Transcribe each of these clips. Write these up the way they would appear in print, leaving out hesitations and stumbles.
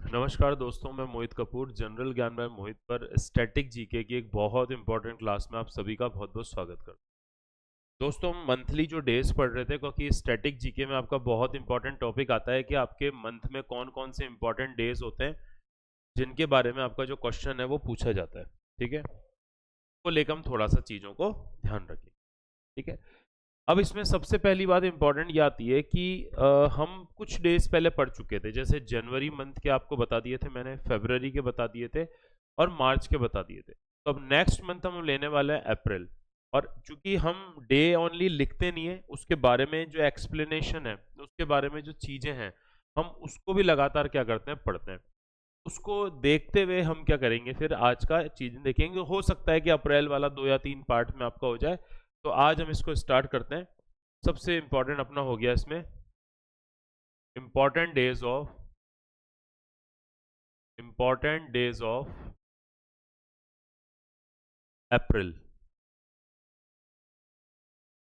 नमस्कार दोस्तों, मैं मोहित कपूर जनरल ज्ञान में मोहित पर स्टैटिक जीके की एक बहुत इंपॉर्टेंट क्लास में आप सभी का बहुत बहुत स्वागत करता हूं। दोस्तों, हम मंथली जो डेज पढ़ रहे थे क्योंकि स्टैटिक जीके में आपका बहुत इंपॉर्टेंट टॉपिक आता है कि आपके मंथ में कौन कौन से इंपॉर्टेंट डेज होते हैं जिनके बारे में आपका जो क्वेश्चन है वो पूछा जाता है। ठीक है, तो लेकर हम थोड़ा सा चीज़ों को ध्यान रखें। ठीक है, अब इसमें सबसे पहली बात इंपॉर्टेंट ये आती है कि हम कुछ डेज पहले पढ़ चुके थे, जैसे जनवरी मंथ के आपको बता दिए थे मैंने, फरवरी के बता दिए थे और मार्च के बता दिए थे। तो अब नेक्स्ट मंथ हम लेने वाले हैं अप्रैल। और चूंकि हम डे ओनली लिखते नहीं है, उसके बारे में जो एक्सप्लेनेशन है, उसके बारे में जो चीज़ें हैं, हम उसको भी लगातार क्या करते हैं, पढ़ते हैं। उसको देखते हुए हम क्या करेंगे, फिर आज का चीज़ें देखेंगे। हो सकता है कि अप्रैल वाला 2 या 3 पार्ट में आपका हो जाए। तो आज हम इसको स्टार्ट करते हैं। सबसे इंपॉर्टेंट अपना हो गया इसमें important days of April.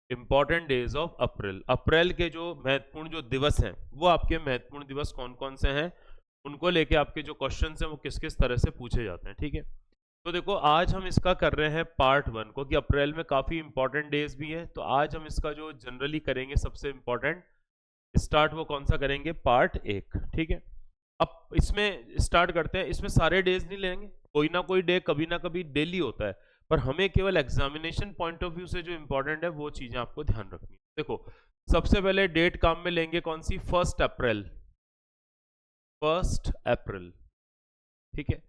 Important days of April, April के जो महत्वपूर्ण जो दिवस हैं, वो आपके महत्वपूर्ण दिवस कौन कौन से हैं, उनको लेके आपके जो क्वेश्चंस हैं वो किस किस तरह से पूछे जाते हैं। ठीक है, तो देखो आज हम इसका कर रहे हैं पार्ट 1 को, कि अप्रैल में काफी इंपॉर्टेंट डेज भी हैं। तो आज हम इसका जो जनरली करेंगे सबसे इंपॉर्टेंट स्टार्ट, वो कौन सा करेंगे, पार्ट 1। ठीक है, अब इसमें स्टार्ट करते हैं। इसमें सारे डेज नहीं लेंगे, कोई ना कोई डे कभी ना कभी डेली होता है, पर हमें केवल एग्जामिनेशन पॉइंट ऑफ व्यू से जो इंपॉर्टेंट है वो चीजें आपको ध्यान रखनी है। देखो, सबसे पहले डेट काम में लेंगे कौन सी, 1 अप्रैल। 1 अप्रैल, ठीक है,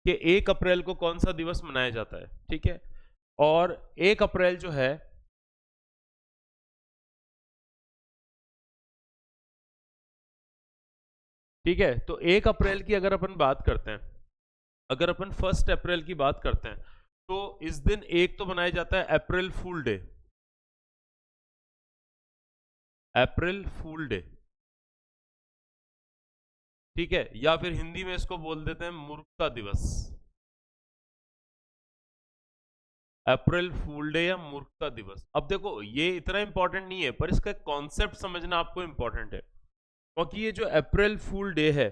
कि 1 अप्रैल को कौन सा दिवस मनाया जाता है। ठीक है, और 1 अप्रैल जो है, ठीक है, तो 1 अप्रैल की अगर अपन बात करते हैं, अगर अपन 1 अप्रैल की बात करते हैं, तो इस दिन एक तो बनाया जाता है अप्रैल फूल डे। अप्रैल फूल डे, ठीक है, या फिर हिंदी में इसको बोल देते हैं मूर्खता दिवस। अप्रैल फूल डे या मूर्खता दिवस। अब देखो, ये इतना इंपॉर्टेंट नहीं है, पर इसका कॉन्सेप्ट समझना आपको इंपॉर्टेंट है, क्योंकि ये जो अप्रैल फूल डे है,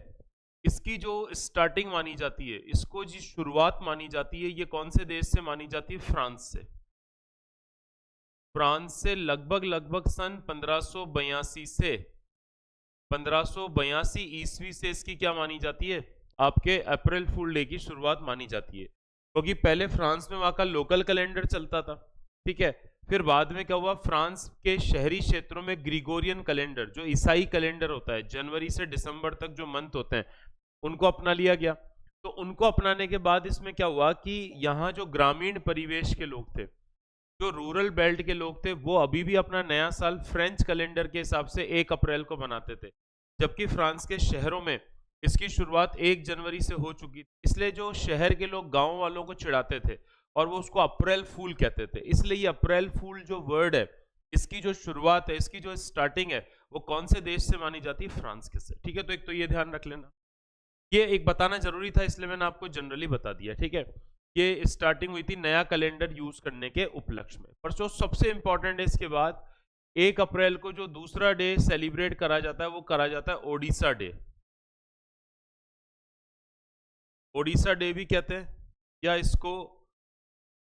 इसकी जो स्टार्टिंग मानी जाती है, इसको जी शुरुआत मानी जाती है, ये कौन से देश से मानी जाती है, फ्रांस से। फ्रांस से लगभग लगभग सन 1582 से 1582 ईस्वी से इसकी क्या मानी जाती है, आपके अप्रैल फूल डे की शुरुआत मानी जाती है। क्योंकि पहले फ्रांस में वहां का लोकल कैलेंडर चलता था। ठीक है, फिर बाद में क्या हुआ, फ्रांस के शहरी क्षेत्रों में ग्रिगोरियन कैलेंडर, जो ईसाई कैलेंडर होता है, जनवरी से दिसंबर तक जो मंथ होते हैं, उनको अपना लिया गया। तो उनको अपनाने के बाद इसमें क्या हुआ कि यहाँ जो ग्रामीण परिवेश के लोग थे, जो रूरल बेल्ट के लोग थे, वो अभी भी अपना नया साल फ्रेंच कैलेंडर के हिसाब से 1 अप्रैल को मनाते थे, जबकि फ्रांस के शहरों में इसकी शुरुआत 1 जनवरी से हो चुकी थी। इसलिए जो शहर के लोग गांव वालों को चिढ़ाते थे और वो उसको अप्रैल फूल कहते थे। इसलिए ये अप्रैल फूल जो वर्ड है, इसकी जो शुरुआत है, इसकी जो स्टार्टिंग है, वो कौन से देश से मानी जाती है, फ्रांस के से। ठीक है, तो एक तो ये ध्यान रख लेना, ये एक बताना जरूरी था, इसलिए मैंने आपको जनरली बता दिया। ठीक है, ये स्टार्टिंग हुई थी नया कैलेंडर यूज करने के उपलक्ष्य में। पर जो सबसे इंपॉर्टेंट है इसके बाद, 1 अप्रैल को जो दूसरा डे सेलिब्रेट करा जाता है, वो करा जाता है ओडिशा डे। ओडिशा डे भी कहते हैं, या इसको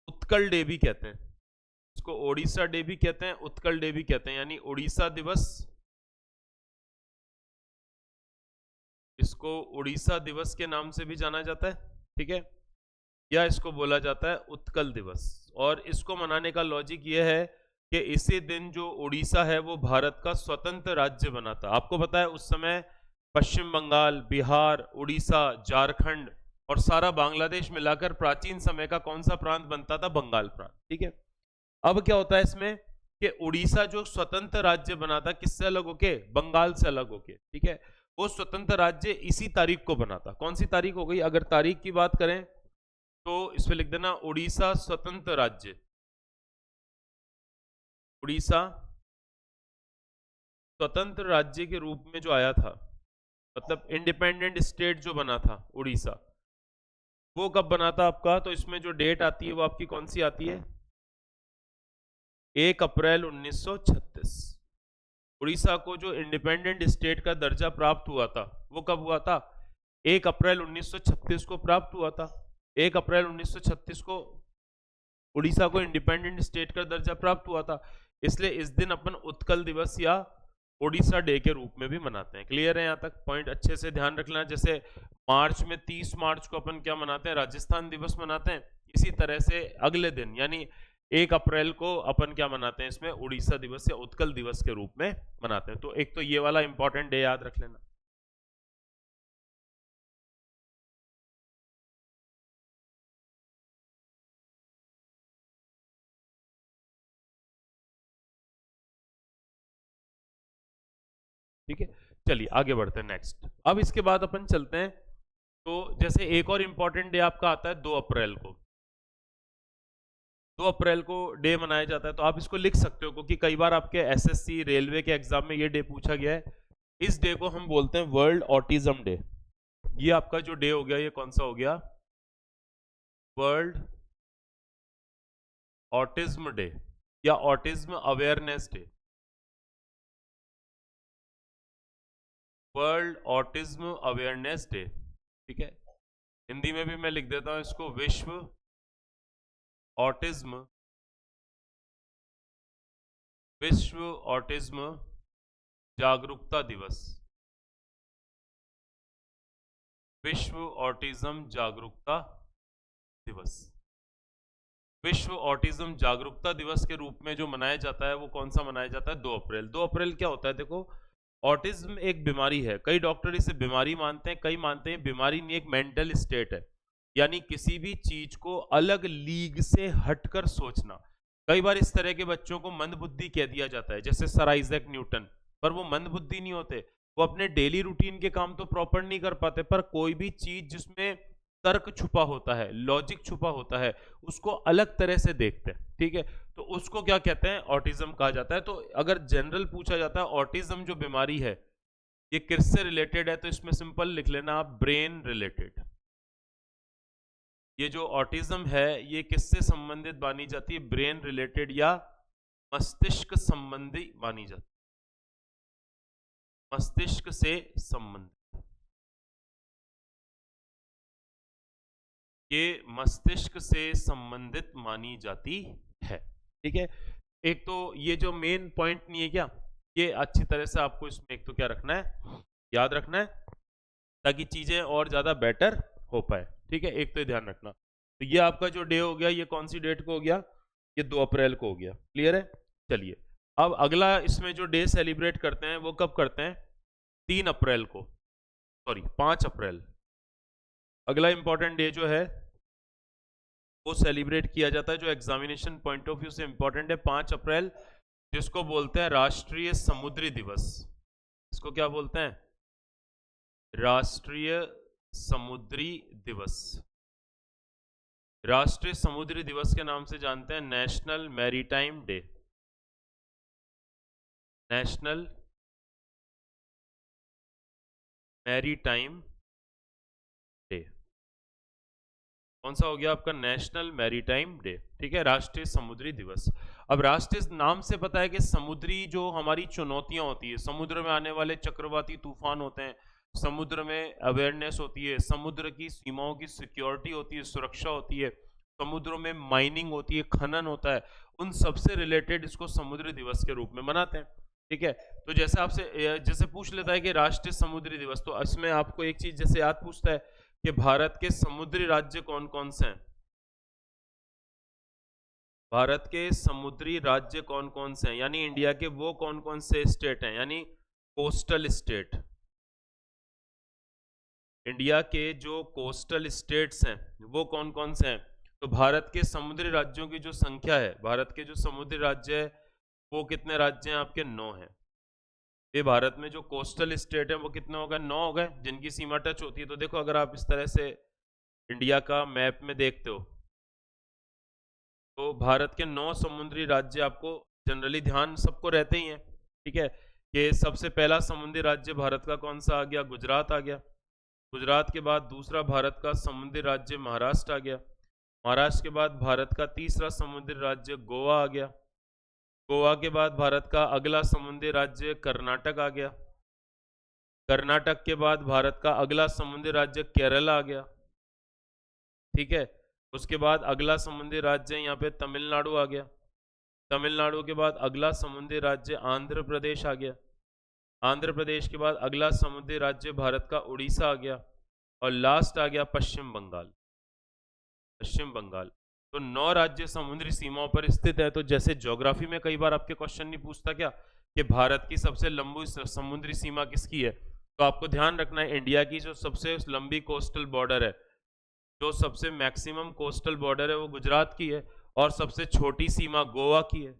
उत्कल डे भी कहते हैं। इसको ओडिशा डे भी कहते हैं, उत्कल डे भी कहते हैं, यानी उड़ीसा दिवस। इसको उड़ीसा दिवस के नाम से भी जाना जाता है। ठीक है, या इसको बोला जाता है उत्कल दिवस। और इसको मनाने का लॉजिक यह है कि इसी दिन जो उड़ीसा है वो भारत का स्वतंत्र राज्य बना था। आपको पता है उस समय पश्चिम बंगाल, बिहार, उड़ीसा, झारखंड और सारा बांग्लादेश मिलाकर प्राचीन समय का कौन सा प्रांत बनता था, बंगाल प्रांत। ठीक है, अब क्या होता है इसमें कि उड़ीसा जो स्वतंत्र राज्य बना था, किससे अलग होके, बंगाल से अलग होके। ठीक है, वो स्वतंत्र राज्य इसी तारीख को बना था। कौन सी तारीख हो गई, अगर तारीख की बात करें तो इस पे लिख देना उड़ीसा स्वतंत्र राज्य। उड़ीसा स्वतंत्र राज्य के रूप में जो आया था, मतलब इंडिपेंडेंट स्टेट जो बना था उड़ीसा, वो कब बना था आपका, तो इसमें जो डेट आती है वो आपकी कौन सी आती है, 1 अप्रैल 1936। उड़ीसा को जो इंडिपेंडेंट स्टेट का दर्जा प्राप्त हुआ था, वो कब हुआ था, 1 अप्रैल 1936 को प्राप्त हुआ था। 1 अप्रैल 1936 को उड़ीसा को इंडिपेंडेंट स्टेट का दर्जा प्राप्त हुआ था, इसलिए इस दिन अपन उत्कल दिवस या ओडिशा डे के रूप में भी मनाते हैं। क्लियर है? यहाँ तक पॉइंट अच्छे से ध्यान रखना। जैसे मार्च में 30 मार्च को अपन क्या मनाते हैं? राजस्थान दिवस मनाते हैं। इसी तरह से अगले दिन यानी 1 अप्रैल को अपन क्या मनाते हैं? इसमें उड़ीसा दिवस या उत्कल दिवस के रूप में मनाते हैं। तो एक तो ये वाला इंपॉर्टेंट डे याद रख लेना। ठीक है, चलिए आगे बढ़ते हैं नेक्स्ट। अब इसके बाद अपन चलते हैं, तो जैसे एक और इंपॉर्टेंट डे आपका आता है 2 अप्रैल को। 2 अप्रैल को डे मनाया जाता है, तो आप इसको लिख सकते हो क्योंकि कई बार आपके एसएससी रेलवे के एग्जाम में ये डे पूछा गया है। इस डे को हम बोलते हैं वर्ल्ड ऑटिज्म डे। ये आपका जो डे हो गया, ये कौन सा हो गया? वर्ल्ड ऑटिज्म डे या autism awareness day. World autism awareness day, ठीक है। हिंदी में भी मैं लिख देता हूं इसको, विश्व ऑटिज्म जागरूकता दिवस। विश्व ऑटिज्म जागरूकता दिवस। विश्व ऑटिज्म जागरूकता दिवस के रूप में जो मनाया जाता है वो कौन सा मनाया जाता है? 2 अप्रैल। 2 अप्रैल क्या होता है? देखो, ऑटिज्म एक बीमारी है। कई डॉक्टर इसे बीमारी मानते हैं, कई मानते हैं बीमारी नहीं, एक मेंटल स्टेट है। यानी किसी भी चीज को अलग लीग से हटकर सोचना। कई बार इस तरह के बच्चों को मंदबुद्धि कह दिया जाता है, जैसे सर आइजैक न्यूटन। पर वो मंदबुद्धि नहीं होते, वो अपने डेली रूटीन के काम तो प्रॉपर नहीं कर पाते, पर कोई भी चीज जिसमें तर्क छुपा होता है, लॉजिक छुपा होता है, उसको अलग तरह से देखते हैं। ठीक है, तो उसको क्या कहते हैं? ऑटिज्म कहा जाता है। तो अगर जनरल पूछा जाता है ऑटिज्म जो बीमारी है ये किससे रिलेटेड है, तो इसमें सिंपल लिख लेना आप, ब्रेन रिलेटेड। ये जो ऑटिज्म है ये किससे संबंधित मानी जाती है? ब्रेन रिलेटेड या मस्तिष्क संबंधी मानी जाती है, मस्तिष्क से संबंधित। ये मस्तिष्क से संबंधित मानी जाती है। ठीक है, एक तो ये जो मेन पॉइंट नहीं है क्या, ये अच्छी तरह से आपको इसमें एक तो क्या रखना है, याद रखना है, ताकि चीजें और ज्यादा बेटर हो पाए। ठीक है, एक तो ध्यान रखना। तो ये आपका जो डे हो गया, ये कौन सी डेट को हो गया? ये 2 अप्रैल को हो गया। क्लियर है? चलिए, अब अगला इसमें जो डे सेलिब्रेट करते हैं वो कब करते हैं? 3 अप्रैल को, सॉरी 5 अप्रैल। अगला इंपॉर्टेंट डे जो है वो सेलिब्रेट किया जाता है, जो एग्जामिनेशन पॉइंट ऑफ व्यू से इंपॉर्टेंट है, 5 अप्रैल, जिसको बोलते हैं राष्ट्रीय समुद्री दिवस। इसको क्या बोलते हैं? राष्ट्रीय समुद्री दिवस। राष्ट्रीय समुद्री दिवस के नाम से जानते हैं, national maritime day. National maritime day कौन सा हो गया आपका? National maritime day. ठीक है, राष्ट्रीय समुद्री दिवस। अब राष्ट्रीय नाम से पता है कि समुद्री जो हमारी चुनौतियां होती है, समुद्र में आने वाले चक्रवाती तूफान होते हैं, समुद्र में अवेयरनेस होती है, समुद्र की सीमाओं की सिक्योरिटी होती है, सुरक्षा होती है, समुद्रों में माइनिंग होती है, खनन होता है, उन सबसे रिलेटेड इसको समुद्री दिवस के रूप में मनाते हैं। ठीक है, तो जैसे आपसे जैसे पूछ लेता है कि राष्ट्रीय समुद्री दिवस, तो इसमें आपको एक चीज जैसे याद पूछता है कि भारत के समुद्री राज्य कौन कौन से हैं? भारत के समुद्री राज्य कौन कौन से हैं, यानी इंडिया के वो कौन कौन से स्टेट हैं, यानी कोस्टल स्टेट। इंडिया के जो कोस्टल स्टेट्स हैं वो कौन कौन से हैं? तो भारत के समुद्री राज्यों की जो संख्या है, भारत के जो समुद्री राज्य है वो कितने राज्य हैं आपके? 9 हैं। ये भारत में जो कोस्टल स्टेट है वो कितने हो गए? 9 हो गए, जिनकी सीमा टच होती है। तो देखो, अगर आप इस तरह से इंडिया का मैप में देखते हो तो भारत के 9 समुद्री राज्य आपको जनरली ध्यान सबको रहते ही हैं। ठीक है, कि सबसे पहला समुद्री राज्य भारत का कौन सा आ गया? गुजरात आ गया। गुजरात के बाद दूसरा भारत का समुद्री राज्य महाराष्ट्र आ गया। महाराष्ट्र के बाद भारत का तीसरा समुद्री राज्य गोवा आ गया। गोवा के बाद भारत का अगला समुद्री राज्य कर्नाटक आ गया। कर्नाटक के बाद भारत का अगला समुद्री राज्य केरल आ गया, ठीक है। उसके बाद अगला समुद्री राज्य यहाँ पे तमिलनाडु आ गया, तमिलनाडु के बाद अगला समुद्री राज्य आंध्र प्रदेश आ गया, आंध्र प्रदेश के बाद अगला समुद्री राज्य भारत का उड़ीसा आ गया, और लास्ट आ गया पश्चिम बंगाल, पश्चिम बंगाल। तो 9 राज्य समुद्री सीमाओं पर स्थित है। तो जैसे ज्योग्राफी में कई बार आपके क्वेश्चन नहीं पूछता क्या कि भारत की सबसे लंबी समुद्री सीमा किसकी है, तो आपको ध्यान रखना है इंडिया की जो सबसे लंबी कोस्टल बॉर्डर है, जो सबसे मैक्सिमम कोस्टल बॉर्डर है वो गुजरात की है, और सबसे छोटी सीमा गोवा की है।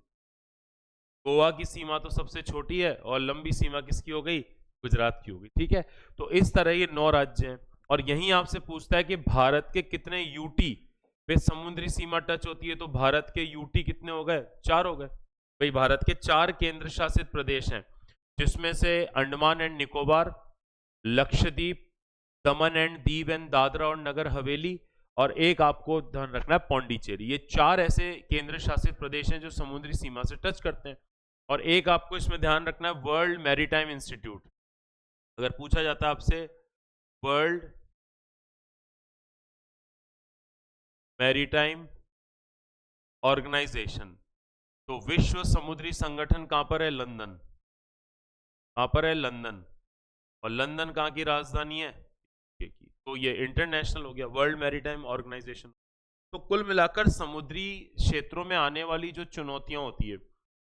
गोवा की सीमा तो सबसे छोटी है और लंबी सीमा किसकी हो गई, गुजरात की हो गई, ठीक है। तो इस तरह ये 9 राज्य हैं। और यहीं आपसे पूछता है कि भारत के कितने यूटी पे समुद्री सीमा टच होती है, तो भारत के यूटी कितने हो गए, 4 हो गए भाई। भारत के 4 केंद्र शासित प्रदेश हैं, जिसमें से Andaman and Nicobar, Lakshadweep, Daman and Diu and Dadra और नगर हवेली, और एक आपको ध्यान रखना है पौंडीचेरी। ये 4 ऐसे केंद्र शासित प्रदेश हैं जो समुद्री सीमा से टच करते हैं। और एक आपको इसमें ध्यान रखना है वर्ल्ड मैरीटाइम इंस्टीट्यूट। अगर पूछा जाता है आपसे वर्ल्ड मैरीटाइम ऑर्गेनाइजेशन, तो विश्व समुद्री संगठन कहां पर है, लंदन। कहां पर है, लंदन। और लंदन कहां की राजधानी है, तो ये इंटरनेशनल हो गया, वर्ल्ड मैरीटाइम ऑर्गेनाइजेशन। तो कुल मिलाकर समुद्री क्षेत्रों में आने वाली जो चुनौतियां होती है,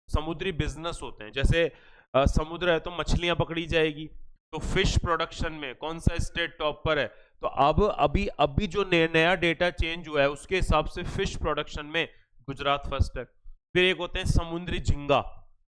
समुद्री बिजनेस होते हैं, जैसे समुद्र है तो मछलियां पकड़ी जाएगी, तो फिश प्रोडक्शन में कौन सा स्टेट टॉप पर है, तो अब अभी जो नया डेटा चेंज हुआ है उसके हिसाब से फिश प्रोडक्शन में गुजरात फर्स्ट है। फिर एक होते हैं समुद्री झींगा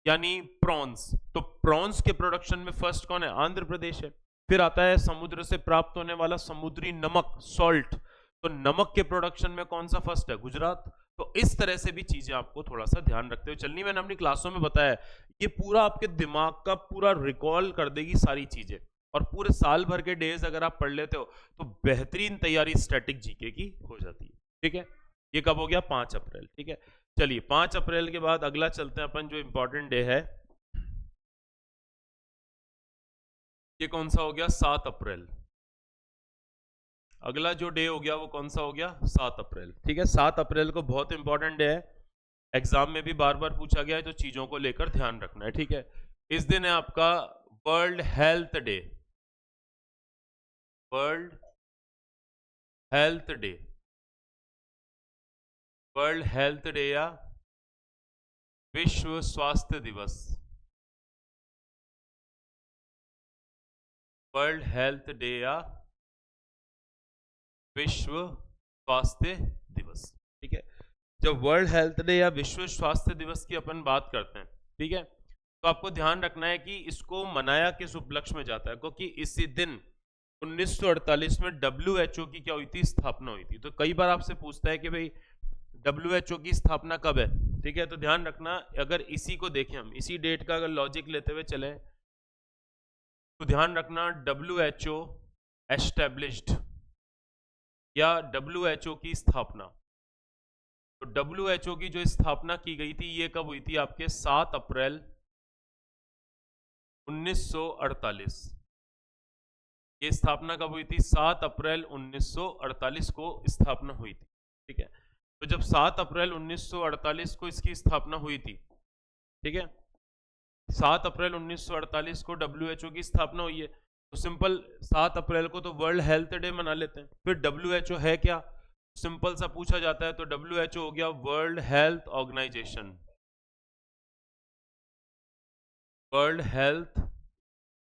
यानी प्रॉन्स, तो प्रॉन्स के प्रोडक्शन में फर्स्ट कौन है, आंध्र प्रदेश है। फिर आता है समुद्र से प्राप्त होने वाला समुद्री नमक, सॉल्ट, तो नमक के प्रोडक्शन में कौन सा फर्स्ट है, गुजरात। तो इस तरह से भी चीजें आपको थोड़ा सा ध्यान रखते हुए चलनी। मैंने अपनी क्लासों में बताया, ये पूरा आपके दिमाग का पूरा रिकॉल कर देगी सारी चीजें, और पूरे साल भर के डेज अगर आप पढ़ लेते हो तो बेहतरीन तैयारी स्टैटिक जीके की हो जाती है, ठीक है। ये कब हो गया, 5 अप्रैल, ठीक है। चलिए 5 अप्रैल के बाद अगला चलते हैं अपन, जो इंपॉर्टेंट डे है ये कौन सा हो गया, 7 अप्रैल। अगला जो डे हो गया वो कौन सा हो गया, 7 अप्रैल, ठीक है। 7 अप्रैल को बहुत इंपॉर्टेंट डे है, एग्जाम में भी बार बार पूछा गया है, तो चीजों को लेकर ध्यान रखना है, ठीक है। इस दिन है आपका world health day, world health day, world health day या विश्व स्वास्थ्य दिवस, वर्ल्ड हेल्थ डे या विश्व स्वास्थ्य दिवस, ठीक है। जब वर्ल्ड हेल्थ डे या विश्व स्वास्थ्य दिवस की अपन बात करते हैं, ठीक है, तो आपको ध्यान रखना है कि इसको मनाया किस उपलक्ष्य में जाता है, क्योंकि इसी दिन 1948 में WHO की क्या हुई थी, स्थापना हुई थी। तो कई बार आपसे पूछता है कि भाई WHO की स्थापना कब है, ठीक है। तो ध्यान रखना, अगर इसी को देखें हम, इसी डेट का अगर लॉजिक लेते हुए चले, तो ध्यान रखना WHO एस्टेब्लिश्ड या WHO की स्थापना, तो WHO की जो स्थापना की गई थी ये कब हुई थी, आपके 7 अप्रैल 1948। ये स्थापना कब हुई थी, 7 अप्रैल 1948 को स्थापना हुई थी, ठीक है। तो जब 7 अप्रैल 1948 को इसकी स्थापना हुई थी, ठीक है, 7 अप्रैल 1948 को WHO की स्थापना हुई है, तो सिंपल 7 अप्रैल को तो वर्ल्ड हेल्थ डे मना लेते हैं। फिर WHO है क्या, सिंपल सा पूछा जाता है, तो WHO हो गया World Health Organization, World Health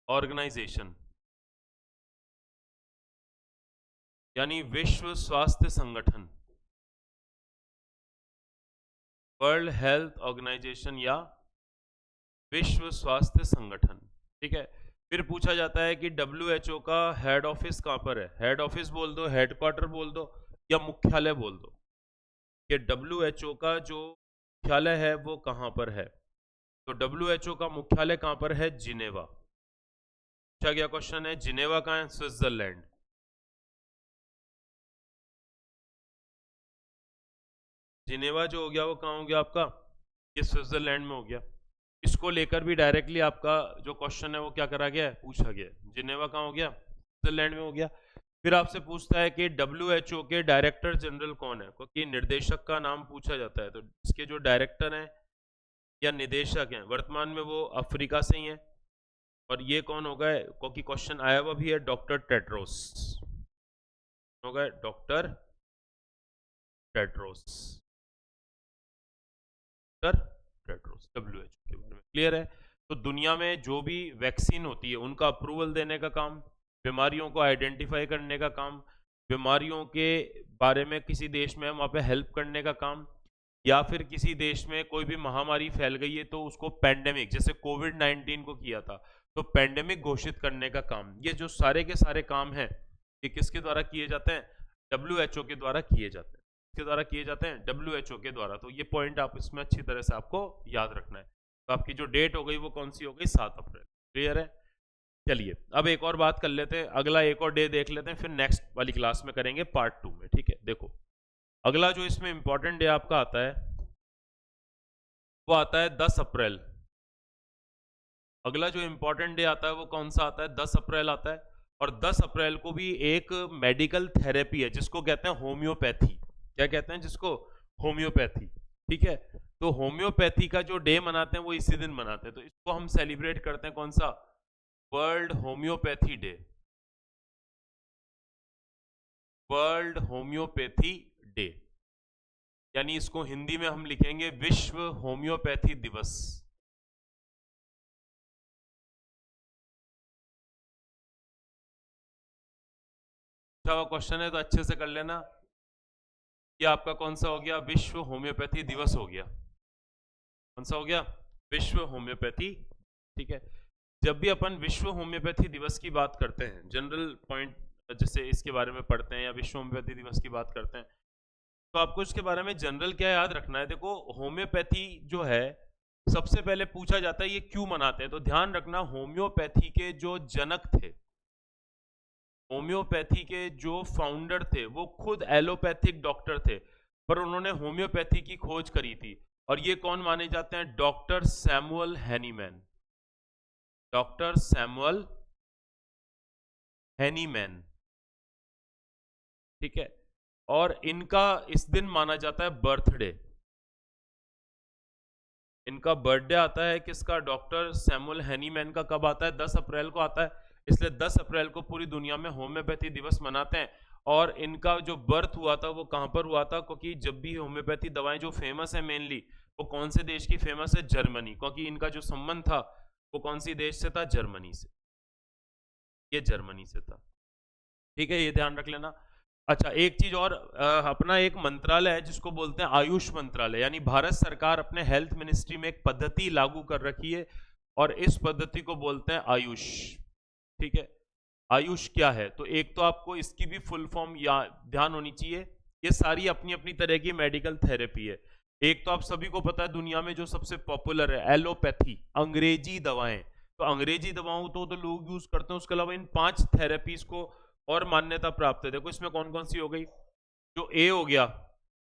Organization यानी विश्व स्वास्थ्य संगठन, वर्ल्ड हेल्थ ऑर्गेनाइजेशन या विश्व स्वास्थ्य संगठन, ठीक है। फिर पूछा जाता है कि WHO का हेड ऑफिस कहां पर है, हेड ऑफिस बोल दो, हेडक्वार्टर बोल दो, या मुख्यालय बोल दो, कि WHO का जो मुख्यालय है वो कहां पर है। तो WHO का मुख्यालय कहां पर है, जिनेवा। पूछा गया क्वेश्चन है, जिनेवा कहां है, स्विट्जरलैंड। जिनेवा जो हो गया वो कहां हो गया आपका, ये स्विट्जरलैंड में हो गया। इसको लेकर भी डायरेक्टली आपका जो क्वेश्चन है वो क्या करा गया है, पूछा गया है। जिनेवा कहाँ हो गया, स्विट्जरलैंड में हो गया। फिर आपसे पूछता है कि WHO के डायरेक्टर जनरल कौन है, क्योंकि निर्देशक का नाम पूछा जाता है, तो इसके जो डायरेक्टर हैं या निदेशक हैं वर्तमान में वो अफ्रीका से ही हैं। और ये कौन होगा, क्योंकि क्वेश्चन आया हुआ भी है, डॉक्टर टेड्रोस होगा, डॉक्टर टेड्रोस, टेड्रोस WHO के बारे में क्लियर है। तो दुनिया में जो भी वैक्सीन होती है उनका अप्रूवल देने का काम, बीमारियों को आइडेंटिफाई करने का काम, बीमारियों के बारे में किसी देश में वहाँ पे हेल्प करने का काम, या फिर किसी देश में कोई भी महामारी फैल गई है तो उसको पैंडेमिक, जैसे कोविड-19 को किया था तो पैंडेमिक घोषित करने का काम, ये जो सारे के सारे काम हैं ये किसके द्वारा किए जाते हैं, WHO के द्वारा किए जाते हैं। किसके द्वारा किए जाते हैं, WHO के द्वारा। तो ये पॉइंट आप इसमें अच्छी तरह से आपको याद रखना है। तो आपकी जो डेट हो गई वो कौन सी हो गई, 7 अप्रैल। क्लियर है। चलिए अब एक और बात कर लेते हैं, अगला एक और डे देख लेते हैं, फिर नेक्स्ट वाली क्लास में करेंगे पार्ट 2 में। ठीक है, देखो अगला जो इसमें इंपॉर्टेंट डे आपका आता है वो आता है 10 अप्रैल। अगला जो इंपॉर्टेंट डे आता है वो कौन सा आता है, 10 अप्रैल आता है। और 10 अप्रैल को भी एक मेडिकल थेरेपी है जिसको कहते हैं होम्योपैथी। क्या कहते हैं जिसको, होम्योपैथी। ठीक है, तो होम्योपैथी का जो डे मनाते हैं वो इसी दिन मनाते हैं, तो इसको हम सेलिब्रेट करते हैं कौन सा, world homeopathy day. World homeopathy day, यानी इसको हिंदी में हम लिखेंगे विश्व होम्योपैथी दिवस। अच्छा क्वेश्चन है तो अच्छे से कर लेना। ये आपका कौन सा हो गया, विश्व होम्योपैथी दिवस हो गया। कौन सा हो गया, विश्व होम्योपैथी। ठीक है, जब भी अपन विश्व होम्योपैथी दिवस की बात करते हैं, जनरल पॉइंट जैसे इसके बारे में पढ़ते हैं या विश्व होम्योपैथी दिवस की बात करते हैं, तो आपको इसके बारे में जनरल क्या याद रखना है। देखो होम्योपैथी जो है सबसे पहले पूछा जाता है ये क्यों मनाते हैं, तो ध्यान रखना होम्योपैथी के जो जनक थे, होम्योपैथी के जो फाउंडर थे वो खुद एलोपैथिक डॉक्टर थे, पर उन्होंने होम्योपैथी की खोज करी थी। और ये कौन माने जाते हैं, doctor Samuel Hahnemann. Doctor Samuel Hahnemann. ठीक है, और इनका इस दिन माना जाता है बर्थडे। इनका बर्थडे आता है किसका, डॉक्टर सैमुअल हैनीमैन का। कब आता है, 10 अप्रैल को आता है, इसलिए 10 अप्रैल को पूरी दुनिया में होम्योपैथी दिवस मनाते हैं। और इनका जो बर्थ हुआ था वो कहां पर हुआ था, क्योंकि जब भी होम्योपैथी दवाएं जो फेमस है मेनली वो कौन से देश की फेमस है, जर्मनी, क्योंकि इनका जो संबंध था वो कौन सी देश से था, जर्मनी से। ये जर्मनी से था। ठीक है, ये ध्यान रख लेना। अच्छा एक चीज और, अपना एक मंत्रालय है जिसको बोलते हैं आयुष मंत्रालय, यानी भारत सरकार अपने हेल्थ मिनिस्ट्री में एक पद्धति लागू कर रखी है और इस पद्धति को बोलते हैं आयुष। ठीक है, आयुष क्या है, तो एक तो आपको इसकी भी फुल फॉर्म या ध्यान होनी चाहिए। ये सारी अपनी अपनी तरह की मेडिकल थेरेपी है। एक तो आप सभी को पता है दुनिया में जो सबसे पॉपुलर है एलोपैथी, अंग्रेजी दवाएं, तो अंग्रेजी दवाओं तो लोग यूज करते हैं। उसके अलावा इन 5 थेरेपीज को और मान्यता प्राप्त है। देखो इसमें कौन कौन सी हो गई, जो ए हो गया,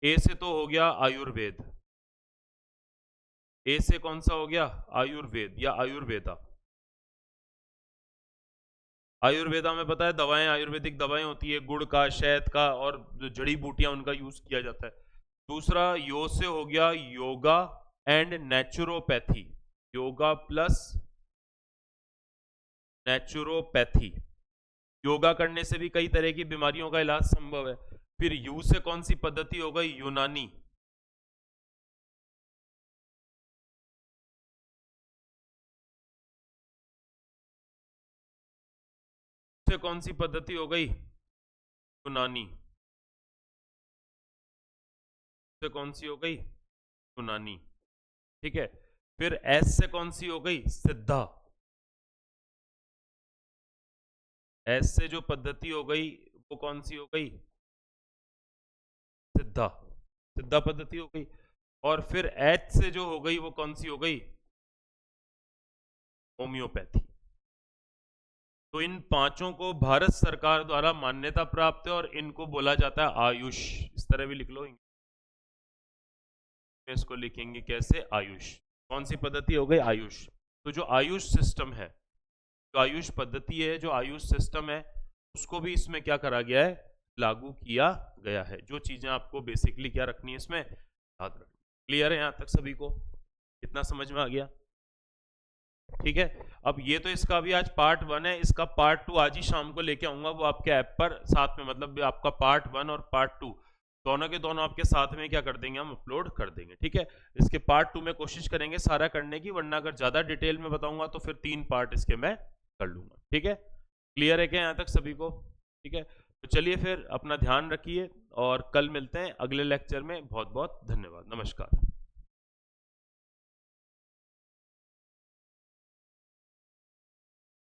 ए से तो हो गया आयुर्वेद। ए से कौन सा हो गया, आयुर्वेद या आयुर्वेदा। आयुर्वेदा में पता है दवाएं, आयुर्वेदिक दवाएं होती है, गुड़ का, शहद का और जो जड़ी बूटियां उनका यूज किया जाता है। दूसरा यो से हो गया yoga and naturopathy, yoga plus naturopathy. Yoga करने से भी कई तरह की बीमारियों का इलाज संभव है। फिर यू से कौन सी पद्धति हो गई, यूनानी। से कौन सी पद्धति हो गई, यूनानी। से कौन सी हो गई, यूनानी। ठीक है, फिर एस से कौन सी हो गई, सिद्धा। एस से जो पद्धति हो गई वो कौन सी हो गई, सिद्धा, सिद्धा पद्धति हो गई। और फिर एच से जो हो गई वो कौन सी हो गई, होम्योपैथी। तो इन 5 को भारत सरकार द्वारा मान्यता प्राप्त है और इनको बोला जाता है आयुष। इस तरह भी लिख लो, इसको लिखेंगे कैसे, आयुष। कौन सी पद्धति हो गई? आयुष। तो जो आयुष सिस्टम है, जो आयुष पद्धति है, जो आयुष सिस्टम है, उसको भी इसमें क्या करा गया है? लागू किया गया है। जो चीजें आपको बेसिकली क्या रखनी है इसमें? याद रखनी। क्लियर है यहाँ तक सभी को? कितना समझ में आ गया? ठीक है। अब ये तो इसका भी आज पार्ट 1 है, इसका पार्ट 2 आज ही शाम को लेके आऊंगा, वो आपके ऐप पर साथ में, मतलब आपका पार्ट 1 और पार्ट 2 दोनों के दोनों आपके साथ में क्या कर देंगे? हम अपलोड कर देंगे। ठीक है। इसके पार्ट 2 में कोशिश करेंगे सारा करने की, वरना अगर ज्यादा डिटेल में बताऊंगा तो फिर 3 पार्ट इसके मैं कर लूंगा। ठीक है। क्लियर है क्या यहाँ तक सभी को? ठीक है। तो चलिए फिर अपना ध्यान रखिए और कल मिलते हैं अगले लेक्चर में। बहुत बहुत धन्यवाद। नमस्कार।